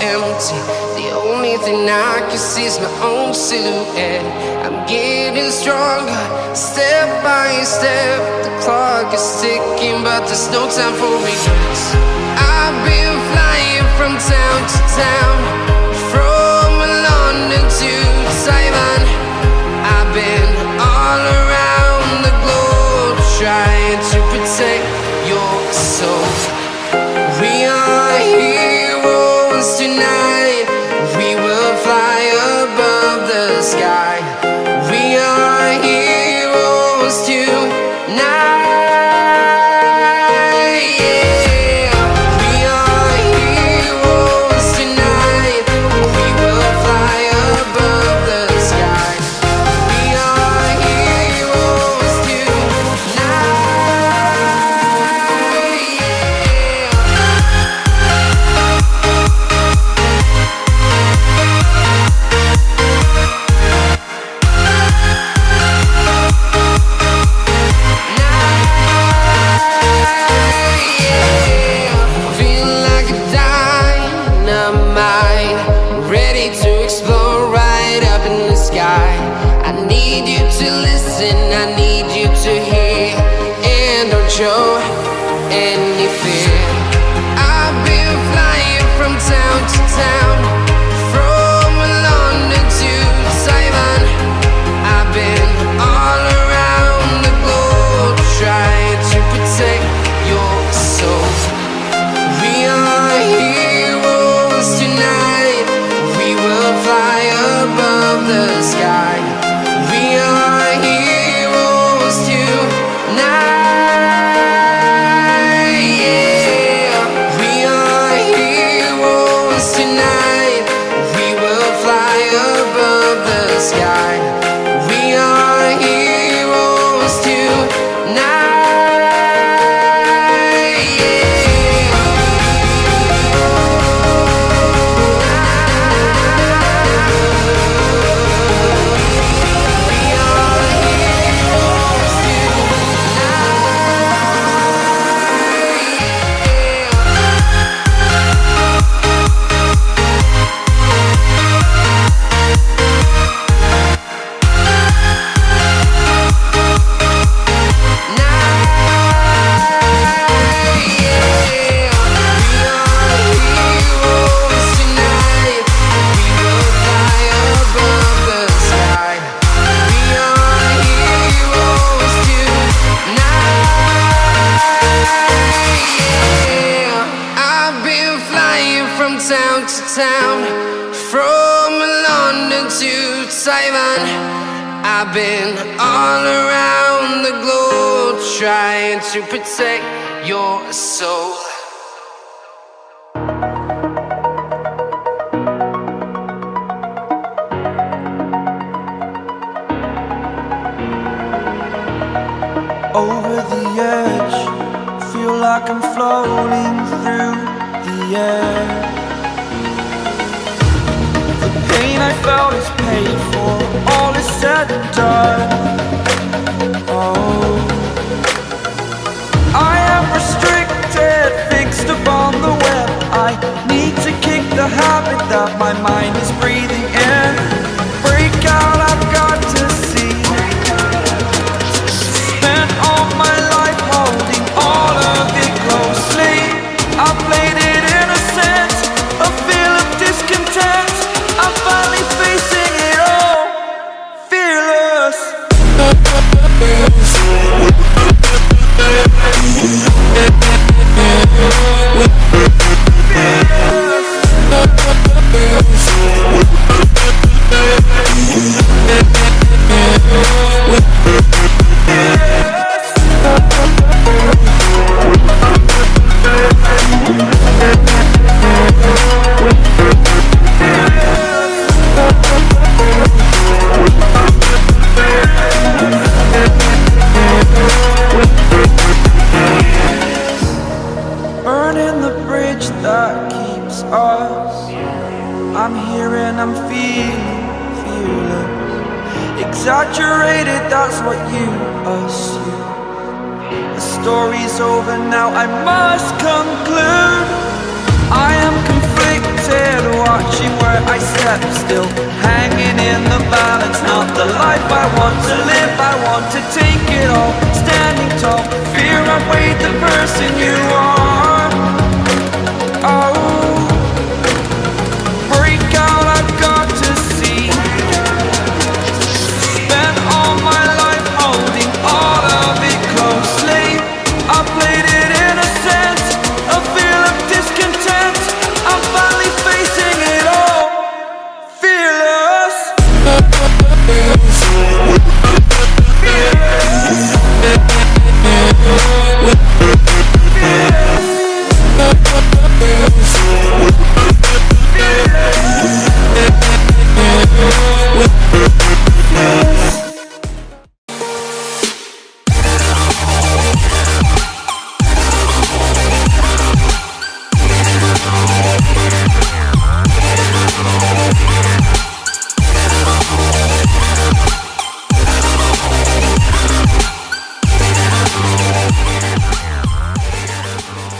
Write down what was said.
empty. The only thing I can see is my own silhouette. I'm getting stronger, step by step. The clock is ticking, but there's no time for regrets. I've been flying from town to town, from London to Taiwan. I've been all around the globe, trying to protect your soul. We are heroes tonight. We will fly above the sky. We are heroes tonight. Yeah. We are heroes tonight. We will fly above the sky. We are heroes tonight. I need you to listen, I need you to hear, and don't show any fear. I've been flying from town to town, from London to Taiwan. I've been all around the globe, trying to protect your soul. We are heroes tonight. We will fly above the sky. We are heroes tonight. Yeah. We are heroes tonight. We will fly above the sky. We are heroes tonight. Town to town, from London to Taiwan. I've been all around the globe, trying to protect your soul. Over the edge, feel like I'm floating through the air. Pain I felt is paid for, all is said and done. Oh, I am restricted, fixed upon the web. I need to kick the habit that my mind is breathing in. Break out, I've got to see. Spent all my life holding all of it closely. I played it innocent, a feel of discontent. I'm finally facing it all, fearless. Burning the bridge that keeps us. I'm here and I'm feeling fearless. Exaggerated, that's what you assume. The story's over now, I must conclude. I am conflicted. by step, still hanging in the balance. Not the life I want to live, I want to take it all. Standing tall, fear I weighed the person you are.